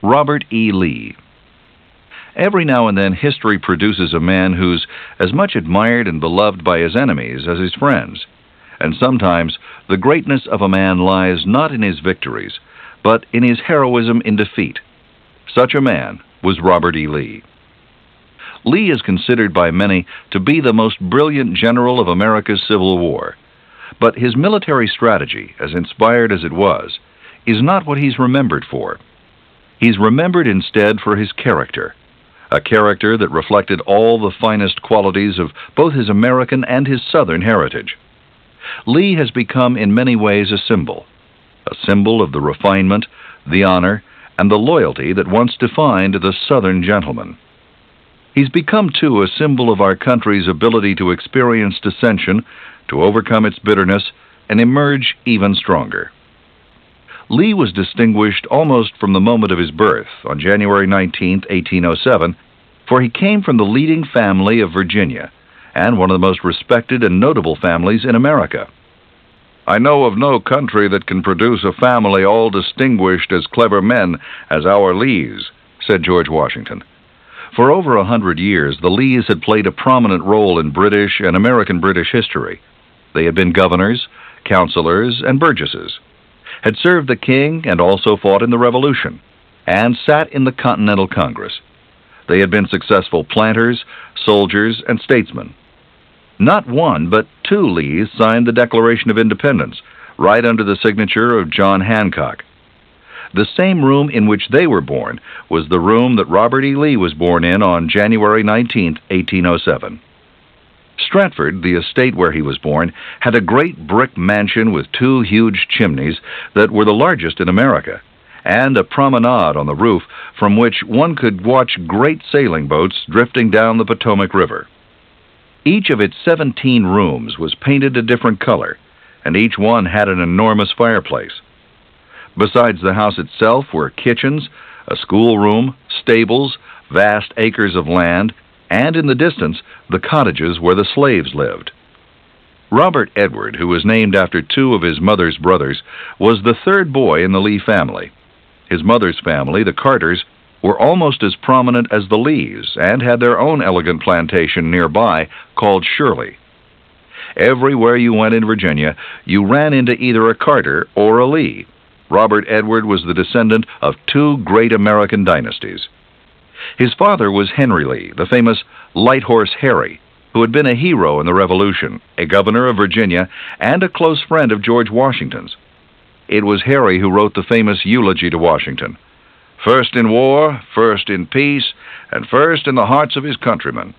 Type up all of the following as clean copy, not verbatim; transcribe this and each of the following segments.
Robert E. Lee. Every now and then history produces a man who's as much admired and beloved by his enemies as his friends. And sometimes the greatness of a man lies not in his victories, but in his heroism in defeat. Such a man was Robert E. Lee. Lee is considered by many to be the most brilliant general of America's Civil War. But his military strategy, as inspired as it was, is not what he's remembered for. He's remembered instead for his character, a character that reflected all the finest qualities of both his American and his Southern heritage. Lee has become in many ways a symbol of the refinement, the honor, and the loyalty that once defined the Southern gentleman. He's become, too, a symbol of our country's ability to experience dissension, to overcome its bitterness, and emerge even stronger. Lee was distinguished almost from the moment of his birth, on January 19, 1807, for he came from the leading family of Virginia, and one of the most respected and notable families in America. "I know of no country that can produce a family all distinguished as clever men as our Lees," said George Washington. For over 100 years, the Lees had played a prominent role in British and American-British history. They had been governors, counselors, and burgesses, had served the king and also fought in the Revolution, and sat in the Continental Congress. They had been successful planters, soldiers, and statesmen. Not one, but two Lees signed the Declaration of Independence, right under the signature of John Hancock. The same room in which they were born was the room that Robert E. Lee was born in on January 19, 1807. Stratford, the estate where he was born, had a great brick mansion with two huge chimneys that were the largest in America, and a promenade on the roof from which one could watch great sailing boats drifting down the Potomac River. Each of its 17 rooms was painted a different color, and each one had an enormous fireplace. Besides the house itself were kitchens, a schoolroom, stables, vast acres of land, and in the distance, the cottages where the slaves lived. Robert Edward, who was named after two of his mother's brothers, was the third boy in the Lee family. His mother's family, the Carters, were almost as prominent as the Lees and had their own elegant plantation nearby called Shirley. Everywhere you went in Virginia, you ran into either a Carter or a Lee. Robert Edward was the descendant of two great American dynasties. His father was Henry Lee, the famous Light Horse Harry, who had been a hero in the Revolution, a governor of Virginia, and a close friend of George Washington's. It was Harry who wrote the famous eulogy to Washington: "First in war, first in peace, and first in the hearts of his countrymen."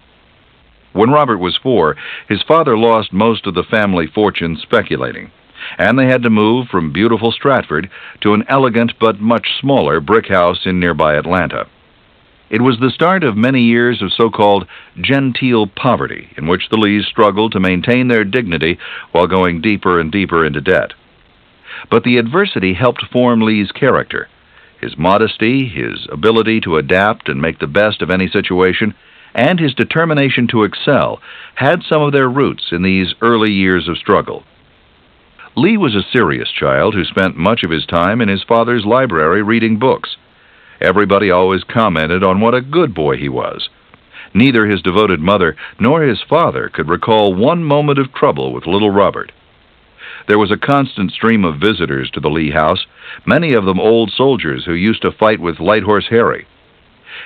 When Robert was 4, his father lost most of the family fortune speculating, and they had to move from beautiful Stratford to an elegant but much smaller brick house in nearby Atlanta. It was the start of many years of so-called genteel poverty, in which the Lees struggled to maintain their dignity while going deeper and deeper into debt. But the adversity helped form Lee's character. His modesty, his ability to adapt and make the best of any situation, and his determination to excel had some of their roots in these early years of struggle. Lee was a serious child who spent much of his time in his father's library reading books. Everybody always commented on what a good boy he was. Neither his devoted mother nor his father could recall one moment of trouble with little Robert. There was a constant stream of visitors to the Lee house, many of them old soldiers who used to fight with Light Horse Harry.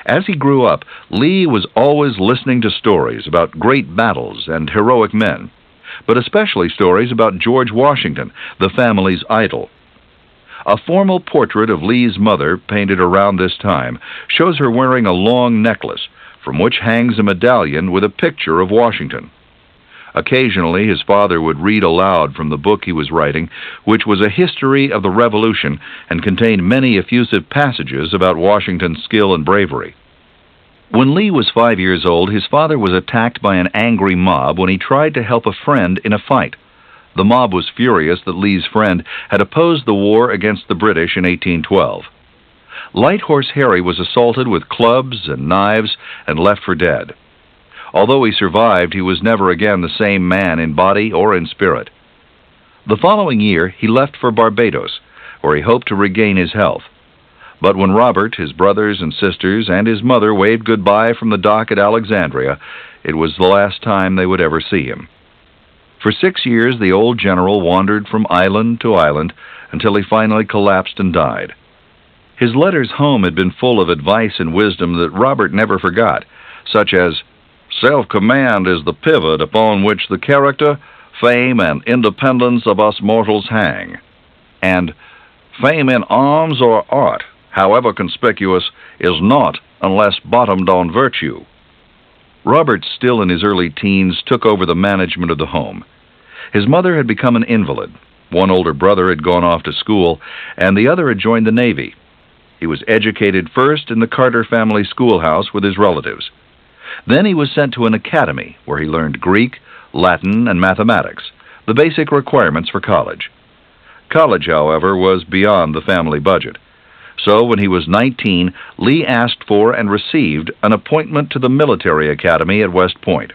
As he grew up, Lee was always listening to stories about great battles and heroic men, but especially stories about George Washington, the family's idol. A formal portrait of Lee's mother, painted around this time, shows her wearing a long necklace, from which hangs a medallion with a picture of Washington. Occasionally, his father would read aloud from the book he was writing, which was a history of the Revolution and contained many effusive passages about Washington's skill and bravery. When Lee was 5 years old, his father was attacked by an angry mob when he tried to help a friend in a fight. The mob was furious that Lee's friend had opposed the war against the British in 1812. Light Horse Harry was assaulted with clubs and knives and left for dead. Although he survived, he was never again the same man in body or in spirit. The following year, he left for Barbados, where he hoped to regain his health. But when Robert, his brothers and sisters, and his mother waved goodbye from the dock at Alexandria, it was the last time they would ever see him. For 6 years, the old general wandered from island to island until he finally collapsed and died. His letters home had been full of advice and wisdom that Robert never forgot, such as, "Self-command is the pivot upon which the character, fame, and independence of us mortals hang," and "Fame in arms or art, however conspicuous, is naught unless bottomed on virtue." Robert, still in his early teens, took over the management of the home. His mother had become an invalid. One older brother had gone off to school, and the other had joined the Navy. He was educated first in the Carter family schoolhouse with his relatives. Then he was sent to an academy where he learned Greek, Latin, and mathematics, the basic requirements for college. College, however, was beyond the family budget. So when he was 19, Lee asked for and received an appointment to the military academy at West Point.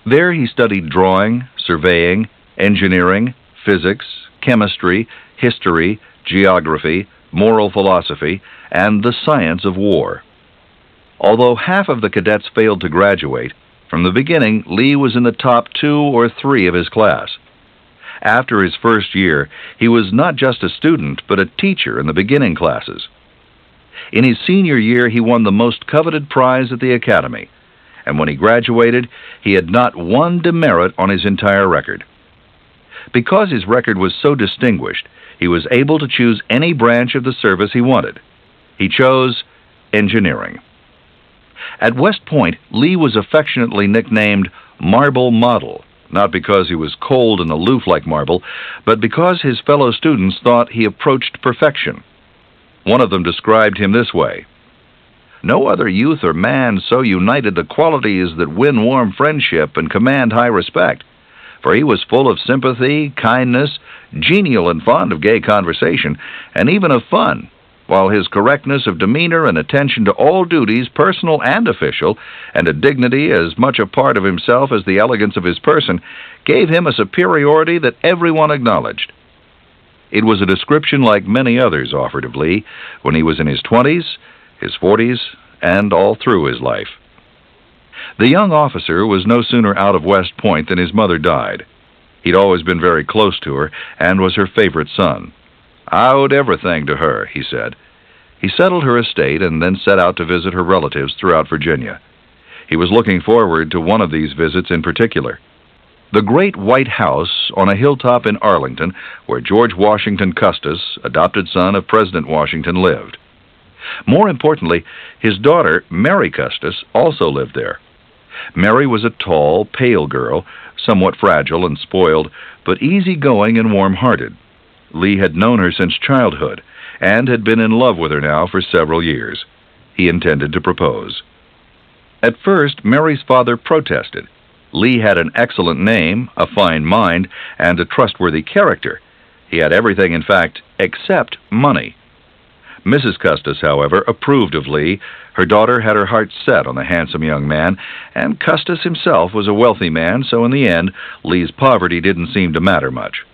There he studied drawing, surveying, engineering, physics, chemistry, history, geography, moral philosophy, and the science of war. Although half of the cadets failed to graduate, from the beginning Lee was in the top 2 or 3 of his class. After his first year, he was not just a student, but a teacher in the beginning classes. In his senior year, he won the most coveted prize at the academy, and when he graduated, he had not one demerit on his entire record. Because his record was so distinguished, he was able to choose any branch of the service he wanted. He chose engineering. At West Point, Lee was affectionately nicknamed Marble Model, not because he was cold and aloof like Marble, but because his fellow students thought he approached perfection. One of them described him this way: "No other youth or man so united the qualities that win warm friendship and command high respect, for he was full of sympathy, kindness, genial and fond of gay conversation, and even of fun, while his correctness of demeanor and attention to all duties, personal and official, and a dignity as much a part of himself as the elegance of his person, gave him a superiority that everyone acknowledged." It was a description like many others offered of Lee when he was in his 20s, his 40s, and all through his life. The young officer was no sooner out of West Point than his mother died. He'd always been very close to her and was her favorite son. "I owed everything to her," he said. He settled her estate and then set out to visit her relatives throughout Virginia. He was looking forward to one of these visits in particular: the great white house on a hilltop in Arlington where George Washington Custis, adopted son of President Washington, lived. More importantly, his daughter, Mary Custis, also lived there. Mary was a tall, pale girl, somewhat fragile and spoiled, but easygoing and warm-hearted. Lee had known her since childhood and had been in love with her now for several years. He intended to propose. At first, Mary's father protested. Lee had an excellent name, a fine mind, and a trustworthy character. He had everything, in fact, except money. Mrs. Custis, however, approved of Lee. Her daughter had her heart set on the handsome young man, and Custis himself was a wealthy man, so in the end, Lee's poverty didn't seem to matter much.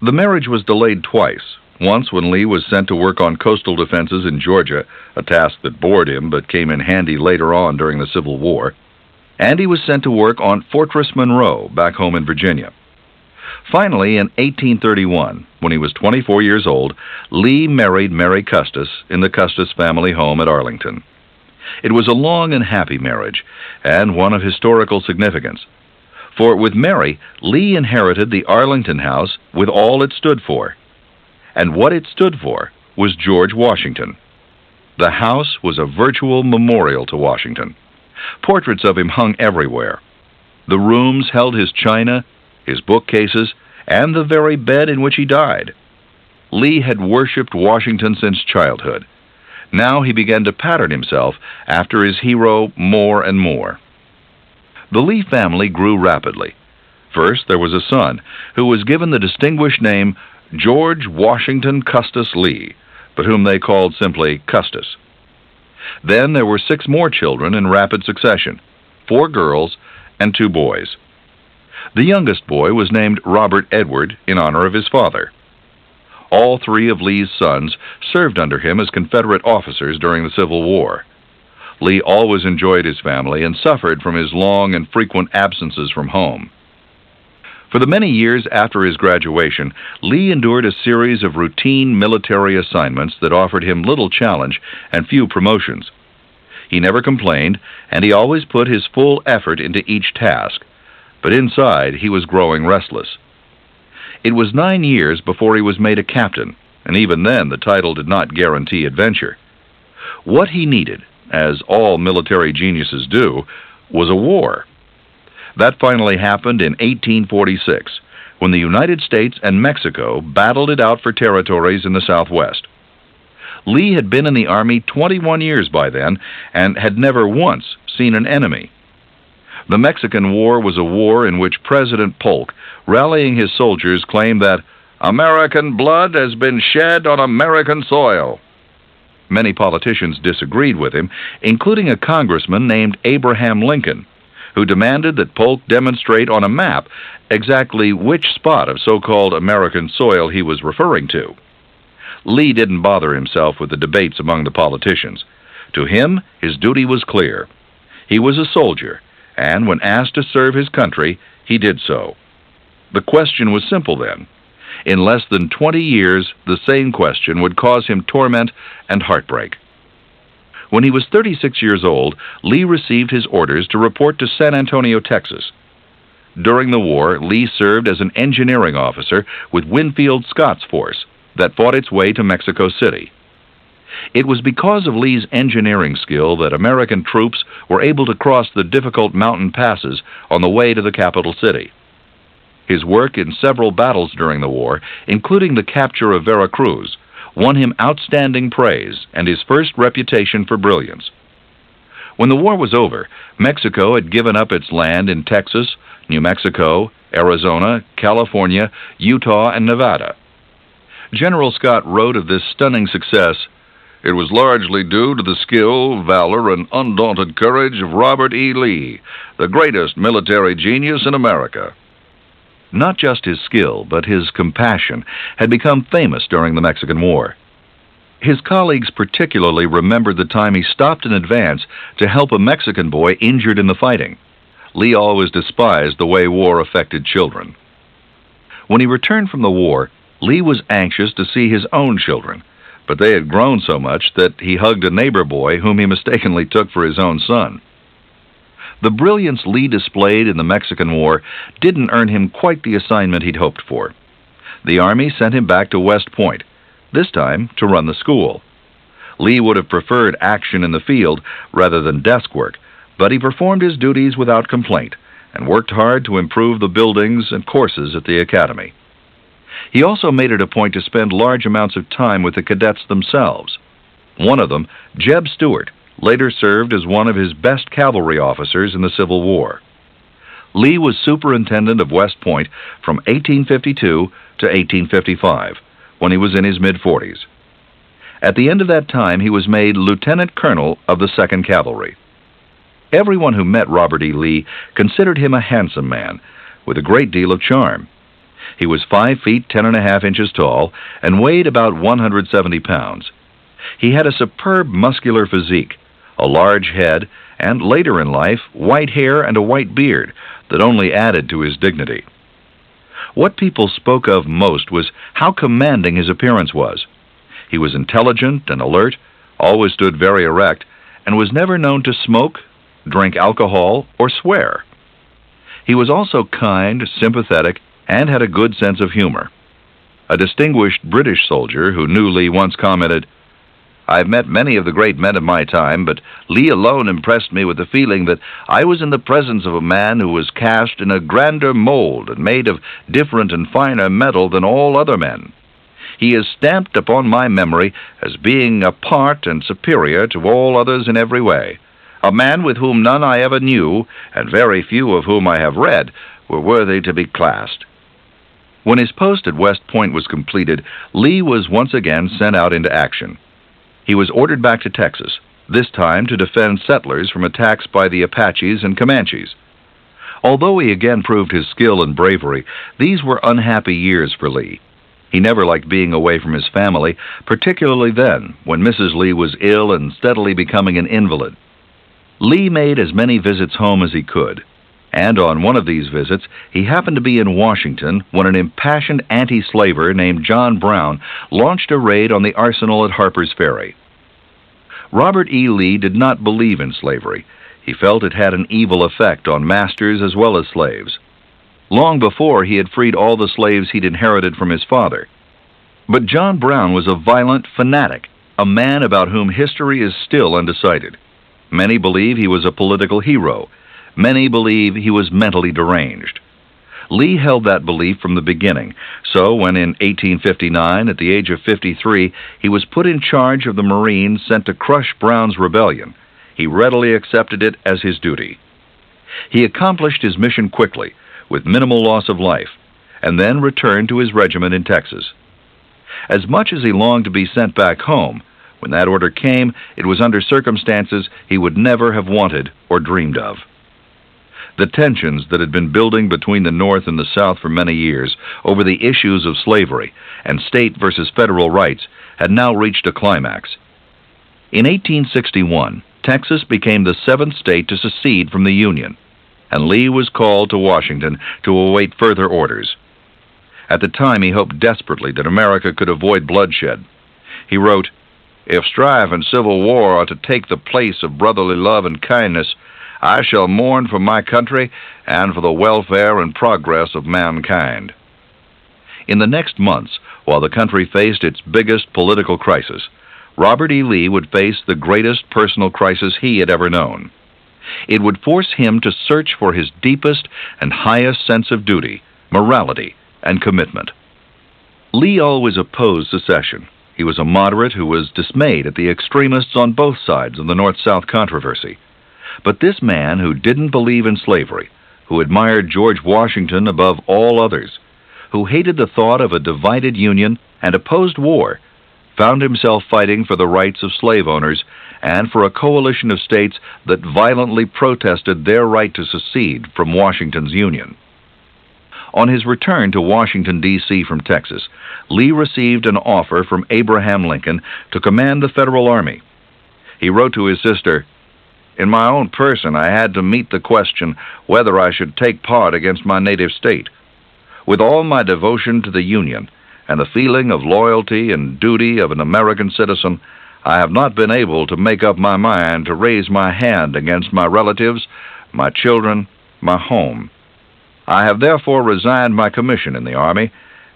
The marriage was delayed twice. Once when Lee was sent to work on coastal defenses in Georgia, a task that bored him but came in handy later on during the Civil War, and he was sent to work on Fortress Monroe back home in Virginia. Finally, in 1831, when he was 24 years old, Lee married Mary Custis in the Custis family home at Arlington. It was a long and happy marriage, and one of historical significance. For with Mary, Lee inherited the Arlington house with all it stood for. And what it stood for was George Washington. The house was a virtual memorial to Washington. Portraits of him hung everywhere. The rooms held his china, his bookcases, and the very bed in which he died. Lee had worshipped Washington since childhood. Now he began to pattern himself after his hero more and more. The Lee family grew rapidly. First, there was a son who was given the distinguished name George Washington Custis Lee, but whom they called simply Custis. Then there were 6 more children in rapid succession, 4 girls and 2 boys. The youngest boy was named Robert Edward in honor of his father. All three of Lee's sons served under him as Confederate officers during the Civil War. Lee always enjoyed his family and suffered from his long and frequent absences from home. For the many years after his graduation, Lee endured a series of routine military assignments that offered him little challenge and few promotions. He never complained, and he always put his full effort into each task, but inside he was growing restless. It was 9 years before he was made a captain, and even then the title did not guarantee adventure. What he needed, as all military geniuses do, was a war. That finally happened in 1846, when the United States and Mexico battled it out for territories in the Southwest. Lee had been in the Army 21 years by then and had never once seen an enemy. The Mexican War was a war in which President Polk, rallying his soldiers, claimed that American blood has been shed on American soil. Many politicians disagreed with him, including a congressman named Abraham Lincoln, who demanded that Polk demonstrate on a map exactly which spot of so-called American soil he was referring to. Lee didn't bother himself with the debates among the politicians. To him, his duty was clear. He was a soldier, and when asked to serve his country, he did so. The question was simple then. In less than 20 years, the same question would cause him torment and heartbreak. When he was 36 years old, Lee received his orders to report to San Antonio, Texas. During the war, Lee served as an engineering officer with Winfield Scott's force that fought its way to Mexico City. It was because of Lee's engineering skill that American troops were able to cross the difficult mountain passes on the way to the capital city. His work in several battles during the war, including the capture of Veracruz, won him outstanding praise and his first reputation for brilliance. When the war was over, Mexico had given up its land in Texas, New Mexico, Arizona, California, Utah, and Nevada. General Scott wrote of this stunning success, "It was largely due to the skill, valor, and undaunted courage of Robert E. Lee, the greatest military genius in America." Not just his skill, but his compassion had become famous during the Mexican War. His colleagues particularly remembered the time he stopped in advance to help a Mexican boy injured in the fighting. Lee always despised the way war affected children. When he returned from the war, Lee was anxious to see his own children, but they had grown so much that he hugged a neighbor boy whom he mistakenly took for his own son. The brilliance Lee displayed in the Mexican War didn't earn him quite the assignment he'd hoped for. The Army sent him back to West Point, this time to run the school. Lee would have preferred action in the field rather than desk work, but he performed his duties without complaint and worked hard to improve the buildings and courses at the academy. He also made it a point to spend large amounts of time with the cadets themselves. One of them, Jeb Stuart, later served as one of his best cavalry officers in the Civil War. Lee was superintendent of West Point from 1852 to 1855, when he was in his mid-40s. At the end of that time, he was made lieutenant colonel of the 2nd Cavalry. Everyone who met Robert E. Lee considered him a handsome man, with a great deal of charm. He was 5 feet 10½ inches tall and weighed about 170 pounds. He had a superb muscular physique, a large head, and later in life, white hair and a white beard that only added to his dignity. What people spoke of most was how commanding his appearance was. He was intelligent and alert, always stood very erect, and was never known to smoke, drink alcohol, or swear. He was also kind, sympathetic, and had a good sense of humor. A distinguished British soldier who knew Lee once commented, "I've met many of the great men of my time, but Lee alone impressed me with the feeling that I was in the presence of a man who was cast in a grander mold and made of different and finer metal than all other men. He is stamped upon my memory as being apart and superior to all others in every way, a man with whom none I ever knew, and very few of whom I have read, were worthy to be classed." When his post at West Point was completed, Lee was once again sent out into action. He was ordered back to Texas, this time to defend settlers from attacks by the Apaches and Comanches. Although he again proved his skill and bravery, these were unhappy years for Lee. He never liked being away from his family, particularly then, when Mrs. Lee was ill and steadily becoming an invalid. Lee made as many visits home as he could, and on one of these visits, he happened to be in Washington when an impassioned anti-slaver named John Brown launched a raid on the arsenal at Harper's Ferry. Robert E. Lee did not believe in slavery. He felt it had an evil effect on masters as well as slaves. Long before, he had freed all the slaves he'd inherited from his father. But John Brown was a violent fanatic, a man about whom history is still undecided. Many believe he was a political hero. Many believe he was mentally deranged. Lee held that belief from the beginning, so when in 1859, at the age of 53, he was put in charge of the Marines sent to crush Brown's rebellion, he readily accepted it as his duty. He accomplished his mission quickly, with minimal loss of life, and then returned to his regiment in Texas. As much as he longed to be sent back home, when that order came, it was under circumstances he would never have wanted or dreamed of. The tensions that had been building between the North and the South for many years over the issues of slavery and state versus federal rights had now reached a climax. In 1861, Texas became the seventh state to secede from the Union, and Lee was called to Washington to await further orders. At the time, he hoped desperately that America could avoid bloodshed. He wrote, "If strife and civil war are to take the place of brotherly love and kindness, I shall mourn for my country and for the welfare and progress of mankind." In the next months, while the country faced its biggest political crisis, Robert E. Lee would face the greatest personal crisis he had ever known. It would force him to search for his deepest and highest sense of duty, morality, and commitment. Lee always opposed secession. He was a moderate who was dismayed at the extremists on both sides of the North-South controversy. But this man who didn't believe in slavery, who admired George Washington above all others, who hated the thought of a divided Union and opposed war, found himself fighting for the rights of slave owners and for a coalition of states that violently protested their right to secede from Washington's Union. On his return to Washington, D.C. from Texas, Lee received an offer from Abraham Lincoln to command the Federal Army. He wrote to his sister, "In my own person, I had to meet the question whether I should take part against my native state. With all my devotion to the Union and the feeling of loyalty and duty of an American citizen, I have not been able to make up my mind to raise my hand against my relatives, my children, my home. I have therefore resigned my commission in the Army,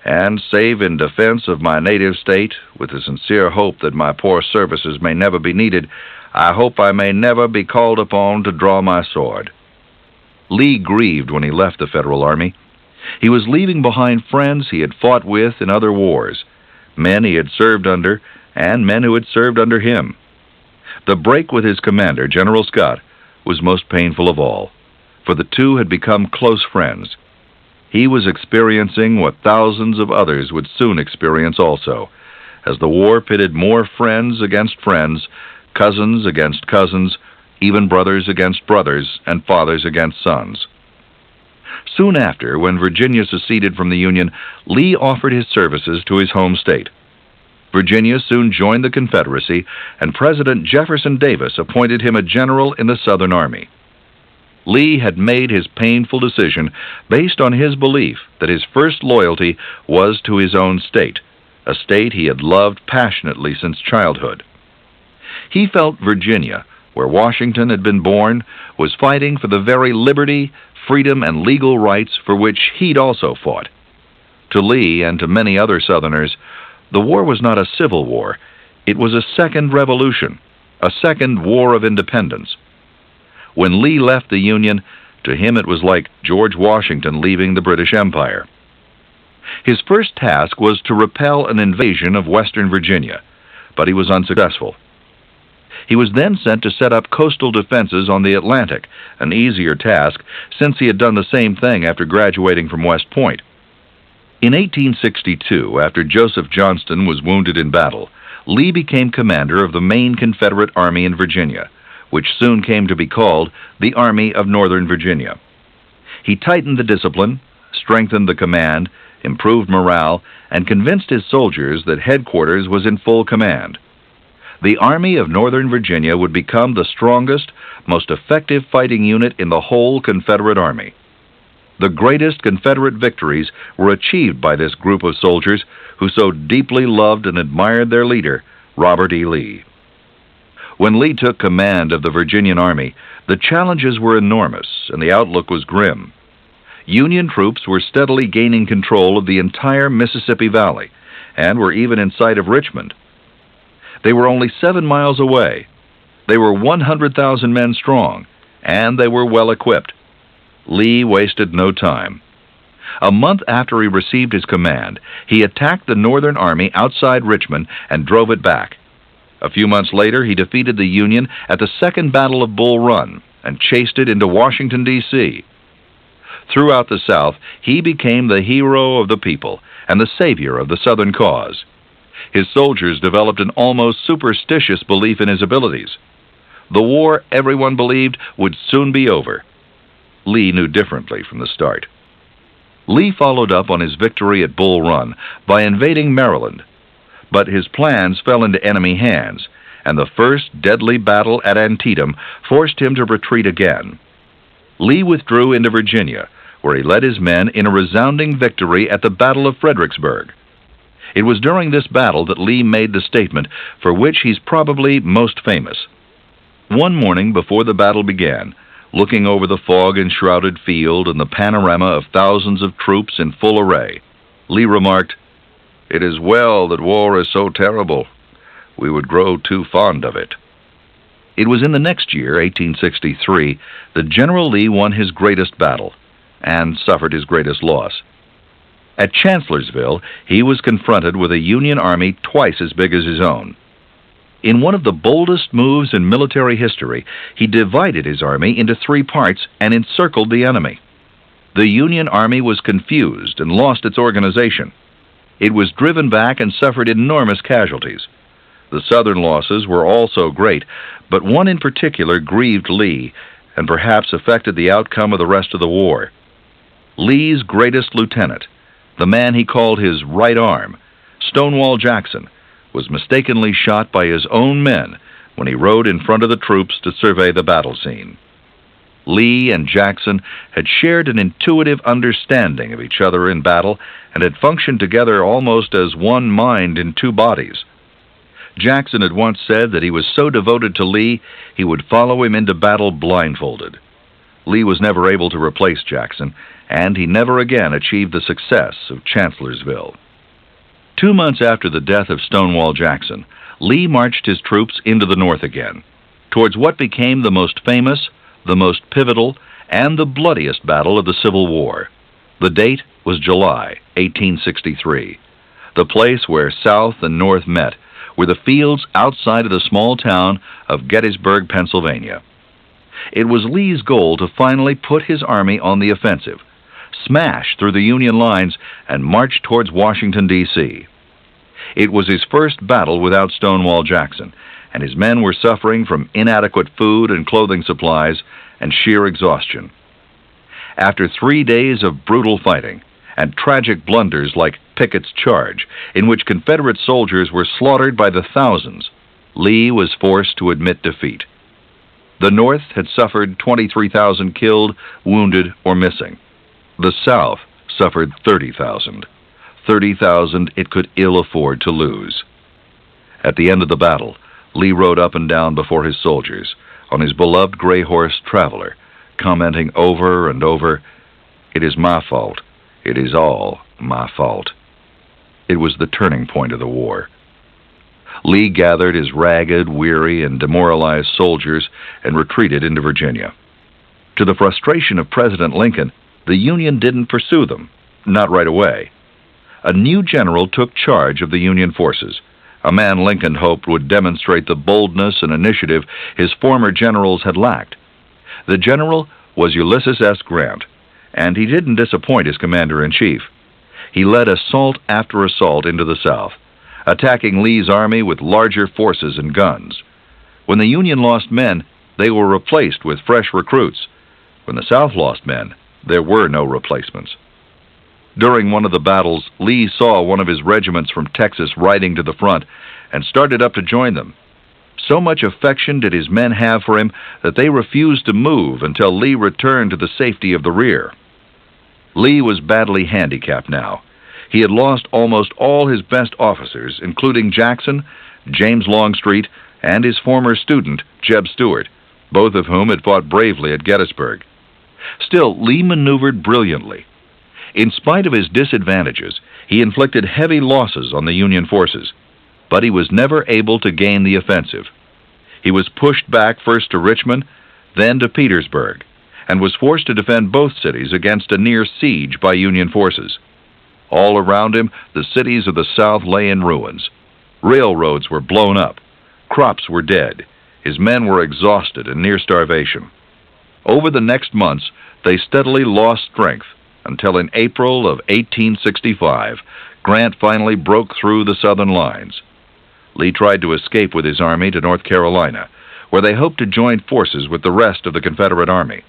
and, save in defense of my native state, with the sincere hope that my poor services may never be needed, I hope I may never be called upon to draw my sword." Lee grieved when he left the Federal Army. He was leaving behind friends he had fought with in other wars, men he had served under, and men who had served under him. The break with his commander, General Scott, was most painful of all, for the two had become close friends. He was experiencing what thousands of others would soon experience also, as the war pitted more friends against friends, cousins against cousins, even brothers against brothers, and fathers against sons. Soon after, when Virginia seceded from the Union, Lee offered his services to his home state. Virginia soon joined the Confederacy, and President Jefferson Davis appointed him a general in the Southern Army. Lee had made his painful decision based on his belief that his first loyalty was to his own state, a state he had loved passionately since childhood. He felt Virginia, where Washington had been born, was fighting for the very liberty, freedom, and legal rights for which he'd also fought. To Lee and to many other Southerners, the war was not a civil war. It was a second revolution, a second war of independence. When Lee left the Union, to him it was like George Washington leaving the British Empire. His first task was to repel an invasion of Western Virginia, but he was unsuccessful. He was then sent to set up coastal defenses on the Atlantic, an easier task since he had done the same thing after graduating from West Point. In 1862, after Joseph Johnston was wounded in battle, Lee became commander of the main Confederate Army in Virginia, which soon came to be called the Army of Northern Virginia. He tightened the discipline, strengthened the command, improved morale, and convinced his soldiers that headquarters was in full command. The Army of Northern Virginia would become the strongest, most effective fighting unit in the whole Confederate Army. The greatest Confederate victories were achieved by this group of soldiers who so deeply loved and admired their leader, Robert E. Lee. When Lee took command of the Virginian Army, the challenges were enormous and the outlook was grim. Union troops were steadily gaining control of the entire Mississippi Valley and were even in sight of Richmond. They were only 7 miles away. They were 100,000 men strong, and they were well equipped. Lee wasted no time. A month after he received his command, he attacked the Northern Army outside Richmond and drove it back. A few months later, he defeated the Union at the Second Battle of Bull Run and chased it into Washington, D.C. Throughout the South, he became the hero of the people and the savior of the Southern cause. His soldiers developed an almost superstitious belief in his abilities. The war, everyone believed, would soon be over. Lee knew differently from the start. Lee followed up on his victory at Bull Run by invading Maryland, but his plans fell into enemy hands, and the first deadly battle at Antietam forced him to retreat again. Lee withdrew into Virginia, where he led his men in a resounding victory at the Battle of Fredericksburg. It was during this battle that Lee made the statement for which he's probably most famous. One morning before the battle began, looking over the fog-enshrouded field and the panorama of thousands of troops in full array, Lee remarked, "It is well that war is so terrible. We would grow too fond of it." It was in the next year, 1863, that General Lee won his greatest battle and suffered his greatest loss. At Chancellorsville, he was confronted with a Union army twice as big as his own. In one of the boldest moves in military history, he divided his army into 3 parts and encircled the enemy. The Union army was confused and lost its organization. It was driven back and suffered enormous casualties. The Southern losses were also great, but one in particular grieved Lee and perhaps affected the outcome of the rest of the war. Lee's greatest lieutenant, the man he called his right arm, Stonewall Jackson, was mistakenly shot by his own men when he rode in front of the troops to survey the battle scene. Lee and Jackson had shared an intuitive understanding of each other in battle and had functioned together almost as one mind in 2 bodies. Jackson had once said that he was so devoted to Lee he would follow him into battle blindfolded. Lee was never able to replace Jackson, and he never again achieved the success of Chancellorsville. 2 months after the death of Stonewall Jackson, Lee marched his troops into the North again, towards what became the most famous, the most pivotal, and the bloodiest battle of the Civil War. The date was July 1863. The place where South and North met were the fields outside of the small town of Gettysburg, Pennsylvania. It was Lee's goal to finally put his army on the offensive, smash through the Union lines, and march towards Washington, D.C. It was his first battle without Stonewall Jackson, and his men were suffering from inadequate food and clothing supplies and sheer exhaustion. After 3 days of brutal fighting and tragic blunders like Pickett's Charge, in which Confederate soldiers were slaughtered by the thousands, Lee was forced to admit defeat. The North had suffered 23,000 killed, wounded, or missing. The South suffered 30,000. 30,000 it could ill afford to lose. At the end of the battle, Lee rode up and down before his soldiers on his beloved gray horse Traveler, commenting over and over, "It is my fault. It is all my fault." It was the turning point of the war. Lee gathered his ragged, weary, and demoralized soldiers and retreated into Virginia. To the frustration of President Lincoln, the Union didn't pursue them, not right away. A new general took charge of the Union forces, a man Lincoln hoped would demonstrate the boldness and initiative his former generals had lacked. The general was Ulysses S. Grant, and he didn't disappoint his commander-in-chief. He led assault after assault into the South, attacking Lee's army with larger forces and guns. When the Union lost men, they were replaced with fresh recruits. When the South lost men, there were no replacements. During one of the battles, Lee saw one of his regiments from Texas riding to the front and started up to join them. So much affection did his men have for him that they refused to move until Lee returned to the safety of the rear. Lee was badly handicapped now. He had lost almost all his best officers, including Jackson, James Longstreet, and his former student, Jeb Stuart, both of whom had fought bravely at Gettysburg. Still, Lee maneuvered brilliantly. In spite of his disadvantages, he inflicted heavy losses on the Union forces, but he was never able to gain the offensive. He was pushed back first to Richmond, then to Petersburg, and was forced to defend both cities against a near siege by Union forces. All around him, the cities of the South lay in ruins. Railroads were blown up. Crops were dead. His men were exhausted and near starvation. Over the next months, they steadily lost strength until in April of 1865, Grant finally broke through the Southern lines. Lee tried to escape with his army to North Carolina, where they hoped to join forces with the rest of the Confederate army.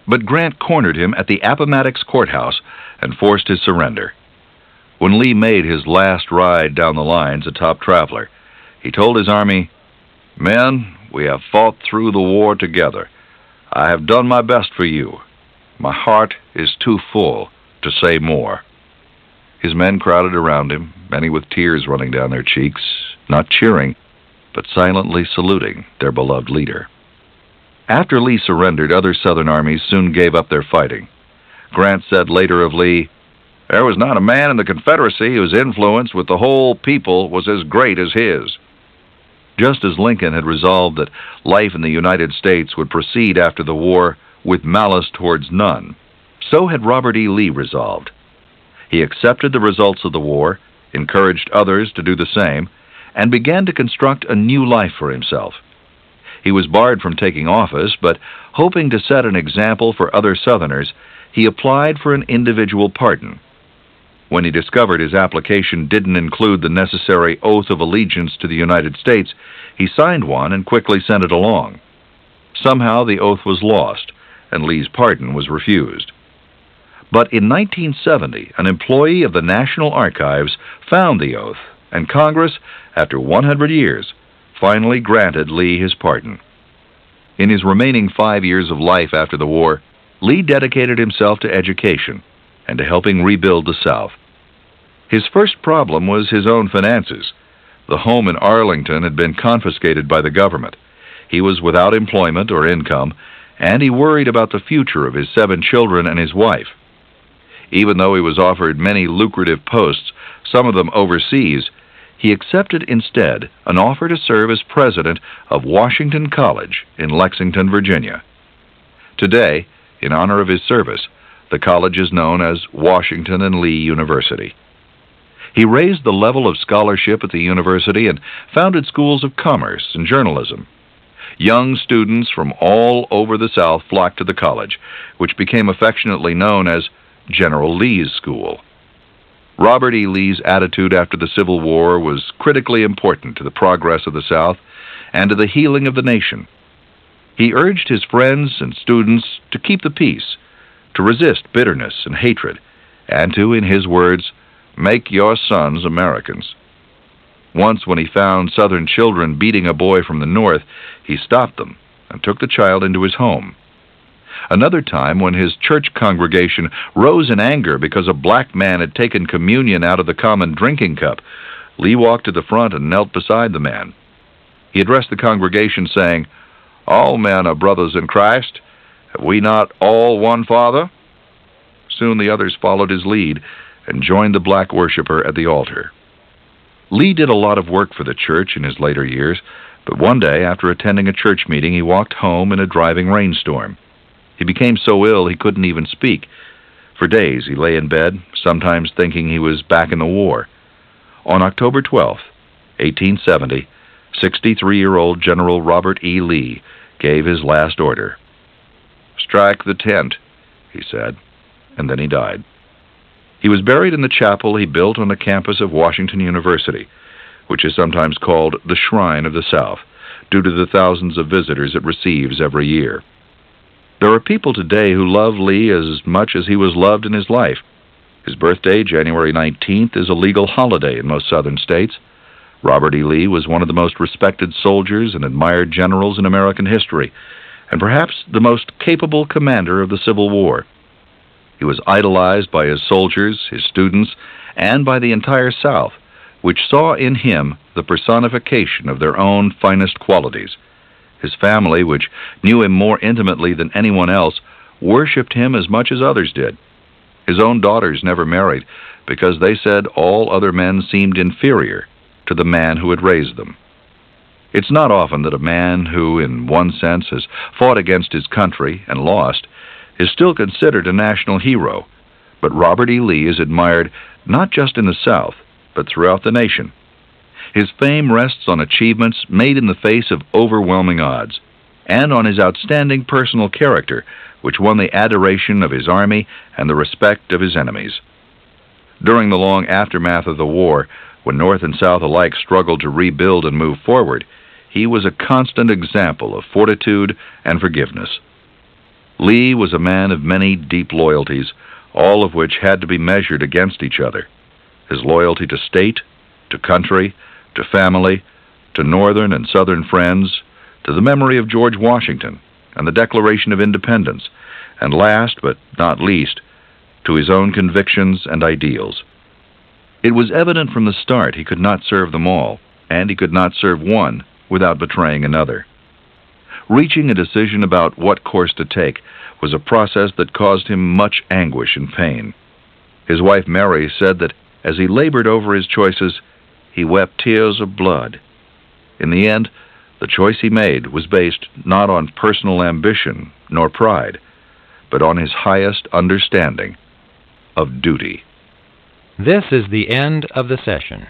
But Grant cornered him at the Appomattox courthouse and forced his surrender. When Lee made his last ride down the lines atop Traveler, he told his army, "Men, we have fought through the war together. I have done my best for you. My heart is too full to say more." His men crowded around him, many with tears running down their cheeks, not cheering, but silently saluting their beloved leader. After Lee surrendered, other Southern armies soon gave up their fighting. Grant said later of Lee, "There was not a man in the Confederacy whose influence with the whole people was as great as his." Just as Lincoln had resolved that life in the United States would proceed after the war with malice towards none, so had Robert E. Lee resolved. He accepted the results of the war, encouraged others to do the same, and began to construct a new life for himself. He was barred from taking office, but hoping to set an example for other Southerners, he applied for an individual pardon. When he discovered his application didn't include the necessary oath of allegiance to the United States, he signed one and quickly sent it along. Somehow the oath was lost, and Lee's pardon was refused. But in 1970, an employee of the National Archives found the oath, and Congress, after 100 years, finally granted Lee his pardon. In his remaining 5 years of life after the war, Lee dedicated himself to education and to helping rebuild the South. His first problem was his own finances. The home in Arlington had been confiscated by the government. He was without employment or income, and he worried about the future of his 7 children and his wife. Even though he was offered many lucrative posts, some of them overseas, he accepted instead an offer to serve as president of Washington College in Lexington, Virginia. Today, in honor of his service, the college is known as Washington and Lee University. He raised the level of scholarship at the university and founded schools of commerce and journalism. Young students from all over the South flocked to the college, which became affectionately known as General Lee's School. Robert E. Lee's attitude after the Civil War was critically important to the progress of the South and to the healing of the nation. He urged his friends and students to keep the peace, to resist bitterness and hatred, and to, in his words, make your sons Americans. Once, when he found Southern children beating a boy from the North, he stopped them and took the child into his home. Another time, when his church congregation rose in anger because a black man had taken communion out of the common drinking cup, Lee walked to the front and knelt beside the man. He addressed the congregation, saying, "All men are brothers in Christ. Have we not all one Father?" Soon the others followed his lead and joined the black worshiper at the altar. Lee did a lot of work for the church in his later years, but one day, after attending a church meeting, he walked home in a driving rainstorm. He became so ill he couldn't even speak. For days he lay in bed, sometimes thinking he was back in the war. On October 12, 1870, 63-year-old General Robert E. Lee gave his last order. "Strike the tent," he said, and then he died. He was buried in the chapel he built on the campus of Washington University, which is sometimes called the Shrine of the South, due to the thousands of visitors it receives every year. There are people today who love Lee as much as he was loved in his life. His birthday, January 19th, is a legal holiday in most southern states. Robert E. Lee was one of the most respected soldiers and admired generals in American history, and perhaps the most capable commander of the Civil War. He was idolized by his soldiers, his students, and by the entire South, which saw in him the personification of their own finest qualities. His family, which knew him more intimately than anyone else, worshipped him as much as others did. His own daughters never married because they said all other men seemed inferior to the man who had raised them. It's not often that a man who, in one sense, has fought against his country and lost is still considered a national hero, but Robert E. Lee is admired not just in the South, but throughout the nation. His fame rests on achievements made in the face of overwhelming odds, and on his outstanding personal character, which won the adoration of his army and the respect of his enemies. During the long aftermath of the war, when North and South alike struggled to rebuild and move forward, he was a constant example of fortitude and forgiveness. Lee was a man of many deep loyalties, all of which had to be measured against each other. His loyalty to state, to country, to family, to Northern and Southern friends, to the memory of George Washington and the Declaration of Independence, and last but not least, to his own convictions and ideals. It was evident from the start he could not serve them all, and he could not serve one without betraying another. Reaching a decision about what course to take was a process that caused him much anguish and pain. His wife Mary said that as he labored over his choices, he wept tears of blood. In the end, the choice he made was based not on personal ambition nor pride, but on his highest understanding of duty. This is the end of the session.